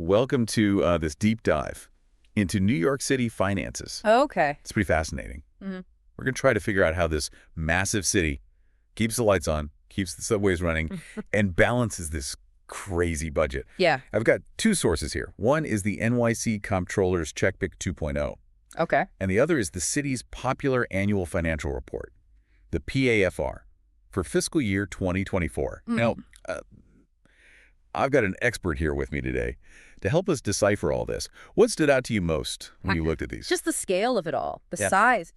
Welcome to this deep dive into New York City finances. Okay. It's pretty fascinating. Mm-hmm. We're going to try to figure out how this massive city keeps the lights on, keeps the subways running, and balances this crazy budget. Yeah. I've got two sources here. One is the NYC Comptroller's Checkbook 2.0, Okay. and the other is the city's popular annual financial report, the PAFR, for fiscal year 2024. Now, I've got an expert here with me today to help us decipher all this. What stood out to you most when you looked at these? Just the scale of it all, the Yeah. size.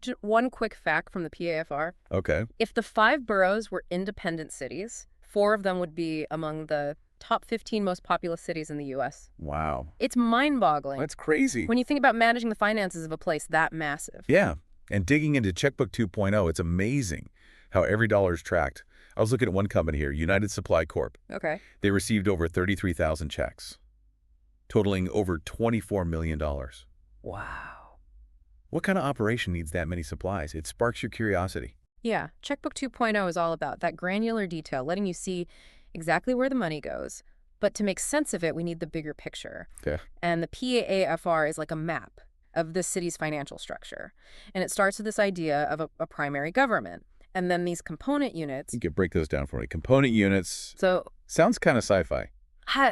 Just one quick fact from the PAFR. Okay. If the 5 boroughs were independent cities, 4 of them would be among the top 15 most populous cities in the U.S. Wow. It's mind-boggling That's crazy. when you think about managing the finances of a place that massive. Yeah. And digging into Checkbook 2.0, it's amazing how every dollar is tracked. I was looking at one company here, United Supply Corp. Okay. They received over 33,000 checks, totaling over $24 million. Wow. What kind of operation needs that many supplies? It sparks your curiosity. Yeah. Checkbook 2.0 is all about that granular detail, letting you see exactly where the money goes. But to make sense of it, we need the bigger picture. Yeah. And the PAFR is like a map of the city's financial structure. And it starts with this idea of a primary government. And then these component units. You could break those down for me. Component units. So, Sounds kind of sci-fi.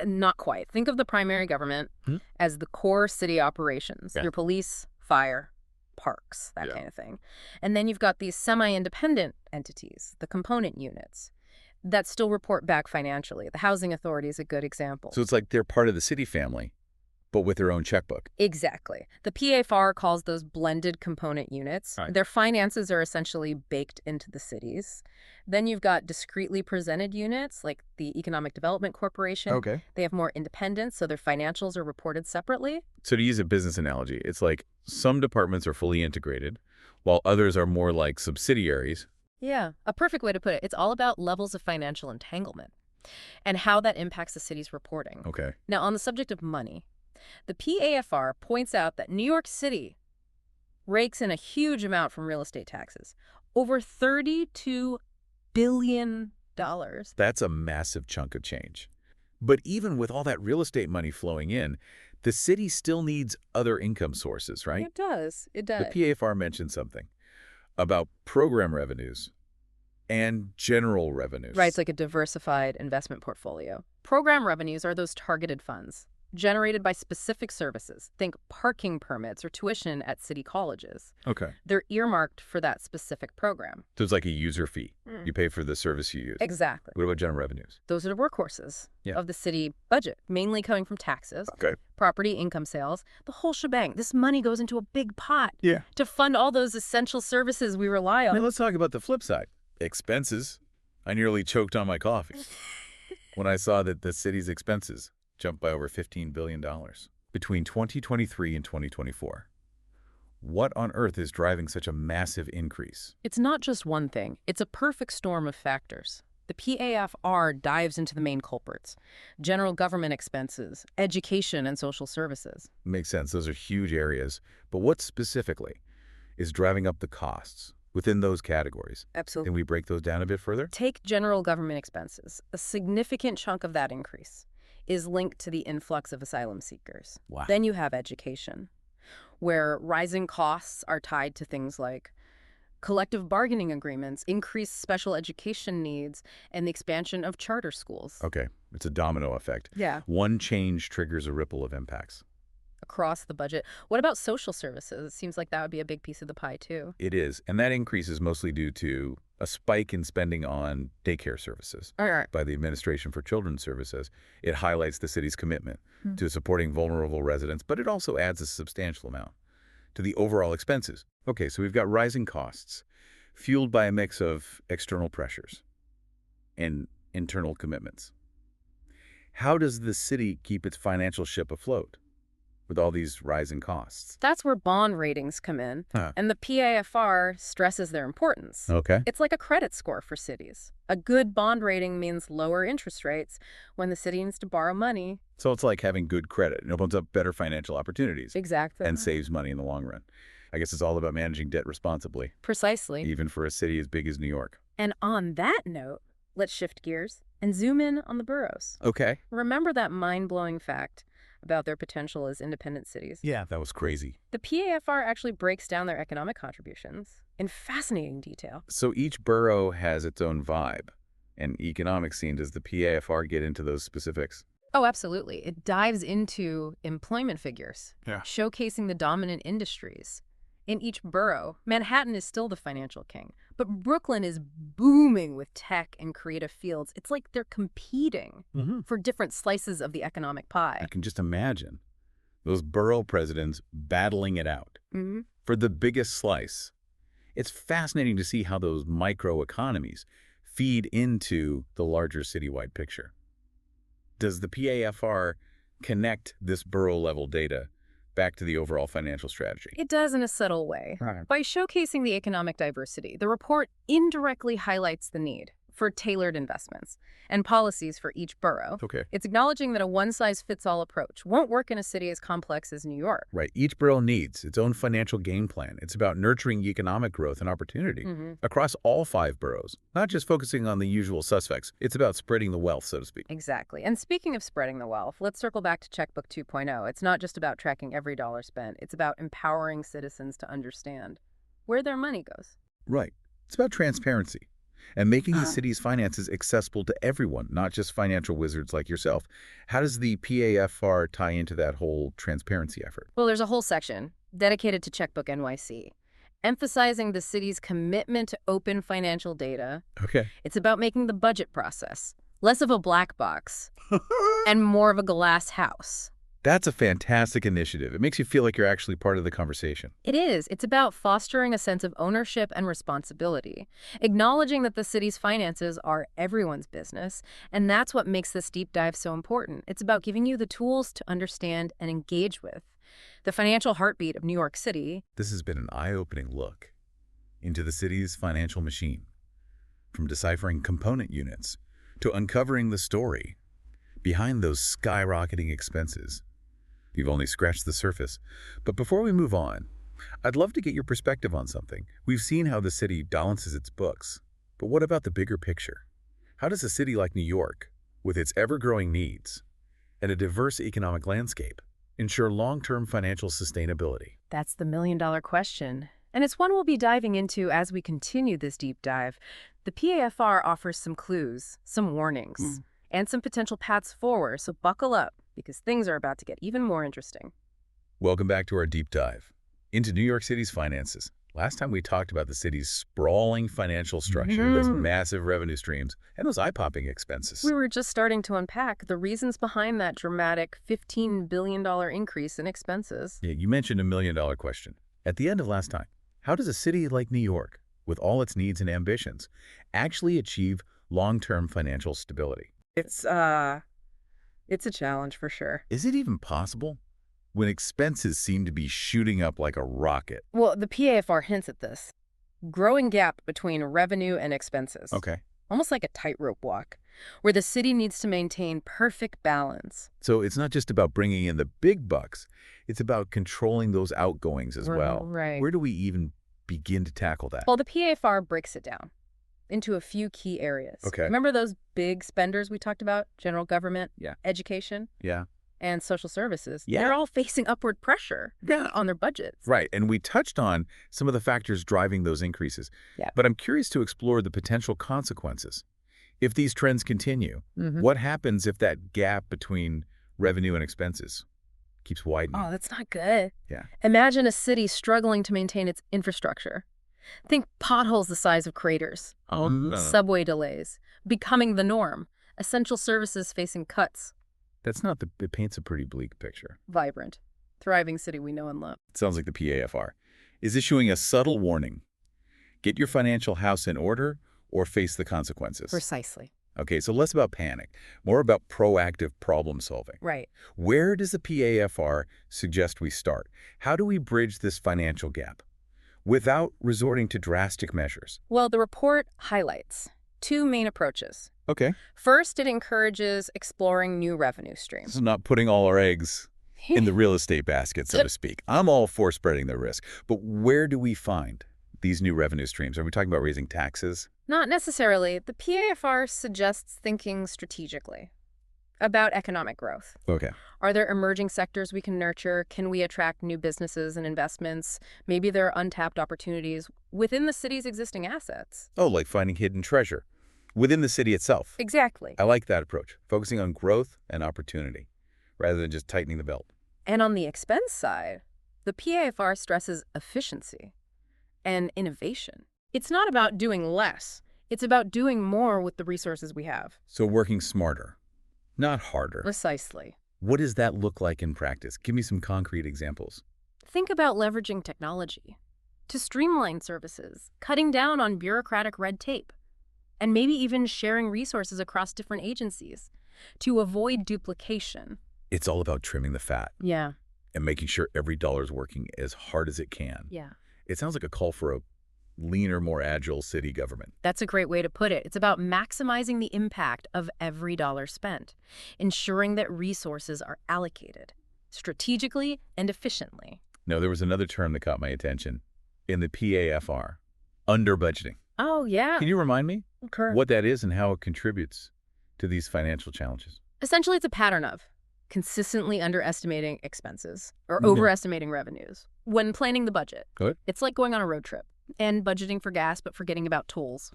not quite. Think of the primary government as the core city operations, Yeah. your police, fire, parks, that Yeah. kind of thing. And then you've got these semi-independent entities, the component units, that still report back financially. The housing authority is a good example. So it's like they're part of the city family, but with their own checkbook. Exactly. The PAFR calls those blended component units. Right. Their finances are essentially baked into the cities. Then you've got discretely presented units like the Economic Development Corporation. Okay. They have more independence, so their financials are reported separately. So to use a business analogy, it's like some departments are fully integrated, while others are more like subsidiaries. Yeah, a perfect way to put it. It's all about levels of financial entanglement and how that impacts the city's reporting. Okay. Now, on the subject of money, the PAFR points out that New York City rakes in a huge amount from real estate taxes, over $32 billion. That's a massive chunk of change. But even with all that real estate money flowing in, the city still needs other income sources, right? It does. It does. The PAFR mentioned something about program revenues and general revenues. Right, it's like a diversified investment portfolio. Program revenues are those targeted funds generated by specific services. Think parking permits or tuition at city colleges. Okay. They're earmarked for that specific program. So it's like a user fee. You pay for the service you use. Exactly. What about general revenues? Those are the workhorses Yeah. of the city budget, mainly coming from taxes, Okay. property, income sales, the whole shebang. This money goes into a big pot Yeah. to fund all those essential services we rely on. Now let's talk about the flip side. Expenses. I nearly choked on my coffee when I saw that the city's expenses jumped by over $15 billion between 2023 and 2024. What on earth is driving such a massive increase? It's not just one thing. It's a perfect storm of factors. The PAFR dives into the main culprits: general government expenses, education, and social services. Makes sense. Those are huge areas. But what specifically is driving up the costs within those categories? Absolutely. Can we break those down a bit further? Take general government expenses. A significant chunk of that increase is linked to the influx of asylum seekers. Wow. Then you have education, where rising costs are tied to things like collective bargaining agreements, increased special education needs, and the expansion of charter schools. Okay. It's a domino effect. Yeah. One change triggers a ripple of impacts. Across the budget. What about social services? It seems like that would be a big piece of the pie, too. It is. And that increase is mostly due to a spike in spending on daycare services All right. by the Administration for Children's Services. It highlights the city's commitment to supporting vulnerable residents, but it also adds a substantial amount to the overall expenses. Okay, so we've got rising costs fueled by a mix of external pressures and internal commitments. How does the city keep its financial ship afloat with all these rising costs? That's where bond ratings come in, Huh. and the PAFR stresses their importance. Okay. It's like a credit score for cities. A good bond rating means lower interest rates when the city needs to borrow money. So it's like having good credit. It opens up better financial opportunities Exactly. and saves money in the long run. I guess it's all about managing debt responsibly, Precisely. even for a city as big as New York. And on that note, let's shift gears and zoom in on the boroughs. Okay. Remember that mind-blowing fact about their potential as independent cities. Yeah, that was crazy. The PAFR actually breaks down their economic contributions in fascinating detail. So each borough has its own vibe. And economic scene, does the PAFR get into those specifics? Oh, absolutely. It dives into employment figures, Yeah. showcasing the dominant industries. In each borough, Manhattan is still the financial king, but Brooklyn is booming with tech and creative fields. It's like they're competing for different slices of the economic pie. I can just imagine those borough presidents battling it out for the biggest slice. It's fascinating to see how those microeconomies feed into the larger citywide picture. Does the PAFR connect this borough-level data back to the overall financial strategy? It does in a subtle way. Right. By showcasing the economic diversity, the report indirectly highlights the need for tailored investments and policies for each borough. Okay. It's acknowledging that a one-size-fits-all approach won't work in a city as complex as New York. Right. Each borough needs its own financial game plan. It's about nurturing economic growth and opportunity across all 5 boroughs, not just focusing on the usual suspects. It's about spreading the wealth, so to speak. Exactly. And speaking of spreading the wealth, let's circle back to Checkbook 2.0. It's not just about tracking every dollar spent. It's about empowering citizens to understand where their money goes. Right. It's about transparency and making the city's finances accessible to everyone, not just financial wizards like yourself. How does the PAFR tie into that whole transparency effort? Well, there's a whole section dedicated to Checkbook NYC, emphasizing the city's commitment to open financial data. Okay. It's about making the budget process less of a black box and more of a glass house. That's a fantastic initiative. It makes you feel like you're actually part of the conversation. It is. It's about fostering a sense of ownership and responsibility, acknowledging that the city's finances are everyone's business, and that's what makes this deep dive so important. It's about giving you the tools to understand and engage with the financial heartbeat of New York City. This has been an eye-opening look into the city's financial machine, from deciphering component units to uncovering the story behind those skyrocketing expenses. You've only scratched the surface. But before we move on, I'd love to get your perspective on something. We've seen how the city balances its books, but what about the bigger picture? How does a city like New York, with its ever-growing needs and a diverse economic landscape, ensure long-term financial sustainability? That's the million-dollar question. And it's one we'll be diving into as we continue this deep dive. The PAFR offers some clues, some warnings, and some potential paths forward, so buckle up, because things are about to get even more interesting. Welcome back to our deep dive into New York City's finances. Last time we talked about the city's sprawling financial structure, those massive revenue streams, and those eye-popping expenses. We were just starting to unpack the reasons behind that dramatic $15 billion increase in expenses. Yeah, you mentioned a million-dollar question. At the end of last time, how does a city like New York, with all its needs and ambitions, actually achieve long-term financial stability? It's a challenge for sure. Is it even possible when expenses seem to be shooting up like a rocket? Well, the PAFR hints at this. Growing gap between revenue and expenses. Okay. Almost like a tightrope walk, where the city needs to maintain perfect balance. So it's not just about bringing in the big bucks. It's about controlling those outgoings as well. Right. Where do we even begin to tackle that? Well, the PAFR breaks it down into a few key areas. Okay. Remember those big spenders we talked about? General government, education, Yeah. and social services. Yeah. They're all facing upward pressure on their budgets. Right. And we touched on some of the factors driving those increases. Yeah. But I'm curious to explore the potential consequences. If these trends continue, what happens if that gap between revenue and expenses keeps widening? Oh, that's not good. Yeah. Imagine a city struggling to maintain its infrastructure. Think potholes the size of craters, subway delays, becoming the norm, essential services facing cuts. It paints a pretty bleak picture. Vibrant, thriving city we know and love. It sounds like the PAFR is issuing a subtle warning. Get your financial house in order or face the consequences. Precisely. Okay, so less about panic, more about proactive problem solving. Right. Where does the PAFR suggest we start? How do we bridge this financial gap without resorting to drastic measures? Well, the report highlights 2 main approaches. Okay. First, it encourages exploring new revenue streams. So not putting all our eggs in the real estate basket, so to speak. I'm all for spreading the risk. But where do we find these new revenue streams? Are we talking about raising taxes? Not necessarily. The PAFR suggests thinking strategically. About economic growth. Okay. Are there emerging sectors we can nurture? Can we attract new businesses and investments? Maybe there are untapped opportunities within the city's existing assets. Oh, like finding hidden treasure within the city itself. Exactly. I like that approach, focusing on growth and opportunity rather than just tightening the belt. And on the expense side, the PAFR stresses efficiency and innovation. It's not about doing less. It's about doing more with the resources we have. So working smarter, not harder. Precisely. What does that look like in practice? Give me some concrete examples. Think about leveraging technology to streamline services, cutting down on bureaucratic red tape, and maybe even sharing resources across different agencies to avoid duplication. It's all about trimming the fat Yeah. and making sure every dollar is working as hard as it can. Yeah. It sounds like a call for a leaner, more agile city government. That's a great way to put it. It's about maximizing the impact of every dollar spent, ensuring that resources are allocated strategically and efficiently. Now, there was another term that caught my attention in the PAFR, under budgeting. Oh, yeah. Can you remind me Sure. what that is and how it contributes to these financial challenges? Essentially, it's a pattern of consistently underestimating expenses or Okay. overestimating revenues when planning the budget. Good. It's like going on a road trip and budgeting for gas, but forgetting about tolls,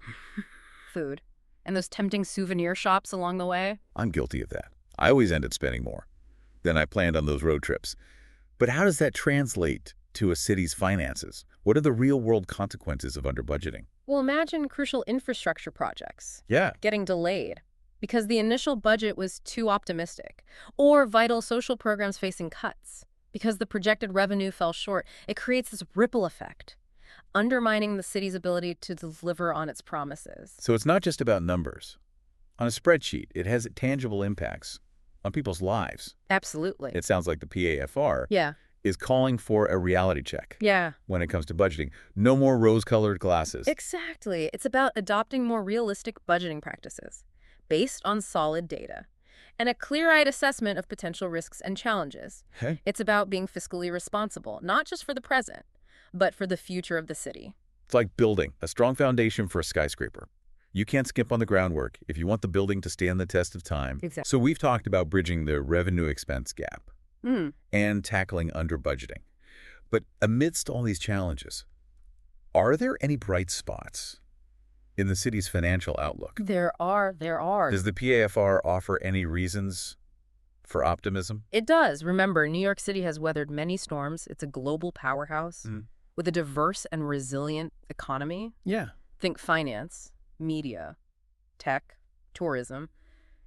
food, and those tempting souvenir shops along the way. I'm guilty of that. I always end up spending more than I planned on those road trips. But how does that translate to a city's finances? What are the real-world consequences of under-budgeting? Well, imagine crucial infrastructure projects Yeah. getting delayed because the initial budget was too optimistic, or vital social programs facing cuts because the projected revenue fell short. It creates this ripple effect, undermining the city's ability to deliver on its promises. So it's not just about numbers. On a spreadsheet, it has tangible impacts on people's lives. Absolutely. It sounds like the PAFR Yeah. is calling for a reality check Yeah. when it comes to budgeting. No more rose-colored glasses. Exactly. It's about adopting more realistic budgeting practices based on solid data and a clear-eyed assessment of potential risks and challenges. Hey, It's about being fiscally responsible, not just for the present, but for the future of the city. it's like building a strong foundation for a skyscraper. You can't skip on the groundwork if you want the building to stand the test of time. Exactly. So we've talked about bridging the revenue-expense gap Mm. and tackling under-budgeting. But amidst all these challenges, are there any bright spots in the city's financial outlook? There are. Does the PAFR offer any reasons for optimism? It does. Remember, New York City has weathered many storms. It's a global powerhouse with a diverse and resilient economy. Yeah. Think finance, media, tech, tourism.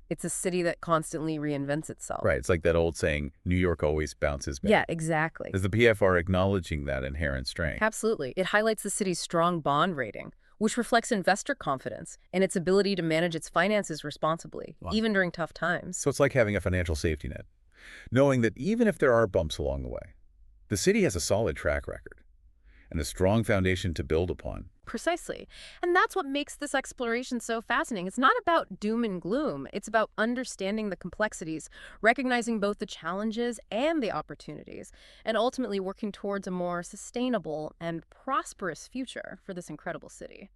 It's a city that constantly reinvents itself. Right. It's like that old saying, New York always bounces back. Yeah, exactly. Is the PFR acknowledging that inherent strength? Absolutely. It highlights the city's strong bond rating, which reflects investor confidence and its ability to manage its finances responsibly, Wow. even during tough times. So it's like having a financial safety net, knowing that even if there are bumps along the way, the city has a solid track record and a strong foundation to build upon. Precisely. And that's what makes this exploration so fascinating. It's not about doom and gloom. It's about understanding the complexities, recognizing both the challenges and the opportunities, and ultimately working towards a more sustainable and prosperous future for this incredible city.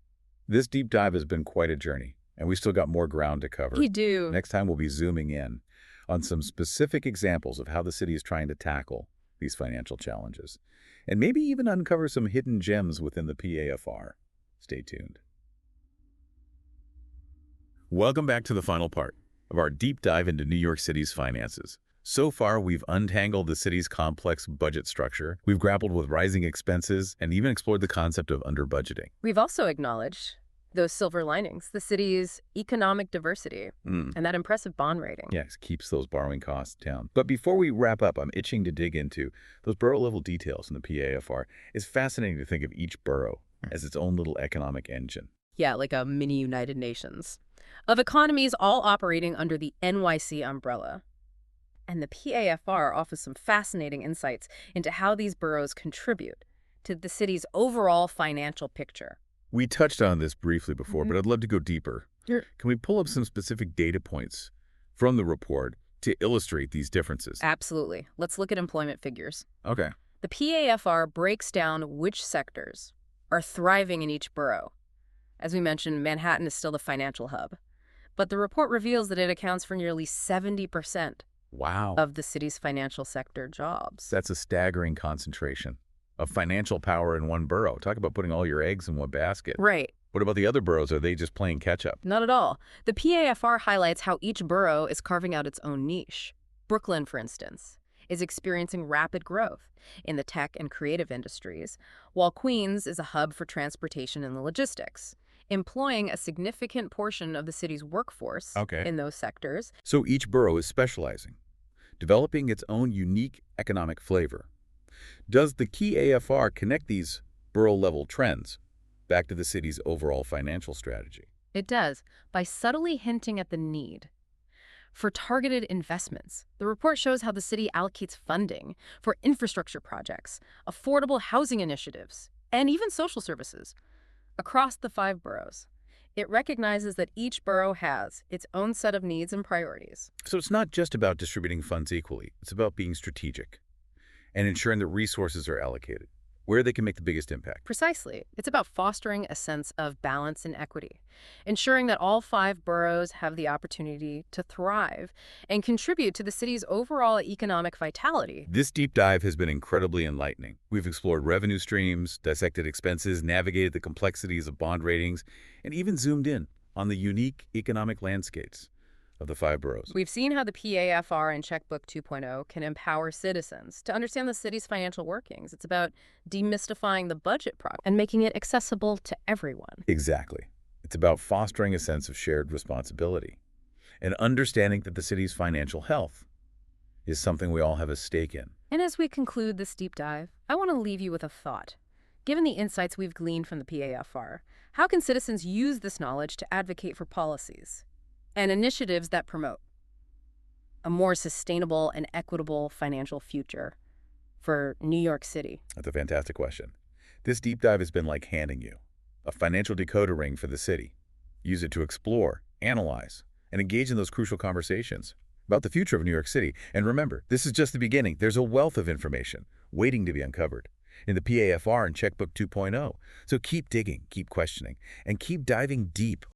This deep dive has been quite a journey, and we still got more ground to cover. We do. Next time, we'll be zooming in on some specific examples of how the city is trying to tackle these financial challenges, and maybe even uncover some hidden gems within the PAFR. Stay tuned. Welcome back to the final part of our deep dive into New York City's finances. So far, we've untangled the city's complex budget structure, we've grappled with rising expenses, and even explored the concept of under-budgeting. We've also acknowledged those silver linings, the city's economic diversity, and that impressive bond rating. Yes, keeps those borrowing costs down. But before we wrap up, I'm itching to dig into those borough-level details in the PAFR. It's fascinating to think of each borough as its own little economic engine. Yeah, like a mini United Nations of economies all operating under the NYC umbrella. And the PAFR offers some fascinating insights into how these boroughs contribute to the city's overall financial picture. We touched on this briefly before, but I'd love to go deeper. Sure. Can we pull up some specific data points from the report to illustrate these differences? Absolutely. Let's look at employment figures. Okay. The PAFR breaks down which sectors are thriving in each borough. As we mentioned, Manhattan is still the financial hub. but the report reveals that it accounts for nearly 70% Wow. of the city's financial sector jobs. That's a staggering concentration of financial power in one borough. Talk about putting all your eggs in one basket. Right. What about the other boroughs? Are they just playing catch-up? Not at all. The PAFR highlights how each borough is carving out its own niche. Brooklyn, for instance, is experiencing rapid growth in the tech and creative industries, while Queens is a hub for transportation and logistics, employing a significant portion of the city's workforce in those sectors. So each borough is specializing, developing its own unique economic flavor. Does the key AFR connect these borough-level trends back to the city's overall financial strategy? It does, by subtly hinting at the need for targeted investments. The report shows how the city allocates funding for infrastructure projects, affordable housing initiatives, and even social services across the 5 boroughs. It recognizes that each borough has its own set of needs and priorities. So it's not just about distributing funds equally. It's about being strategic and ensuring that resources are allocated where they can make the biggest impact. Precisely. It's about fostering a sense of balance and equity, ensuring that all 5 boroughs have the opportunity to thrive and contribute to the city's overall economic vitality. This deep dive has been incredibly enlightening. We've explored revenue streams, dissected expenses, navigated the complexities of bond ratings, and even zoomed in on the unique economic landscapes of the 5 boroughs. We've seen how the PAFR and Checkbook 2.0 can empower citizens to understand the city's financial workings. It's about demystifying the budget problem and making it accessible to everyone. Exactly. It's about fostering a sense of shared responsibility and understanding that the city's financial health is something we all have a stake in. And as we conclude this deep dive, I want to leave you with a thought. Given the insights we've gleaned from the PAFR, how can citizens use this knowledge to advocate for policies and initiatives that promote a more sustainable and equitable financial future for New York City? That's a fantastic question. This deep dive has been like handing you a financial decoder ring for the city. Use it to explore, analyze, and engage in those crucial conversations about the future of New York City. And remember, this is just the beginning. There's a wealth of information waiting to be uncovered in the PAFR and Checkbook 2.0. So keep digging, keep questioning, and keep diving deep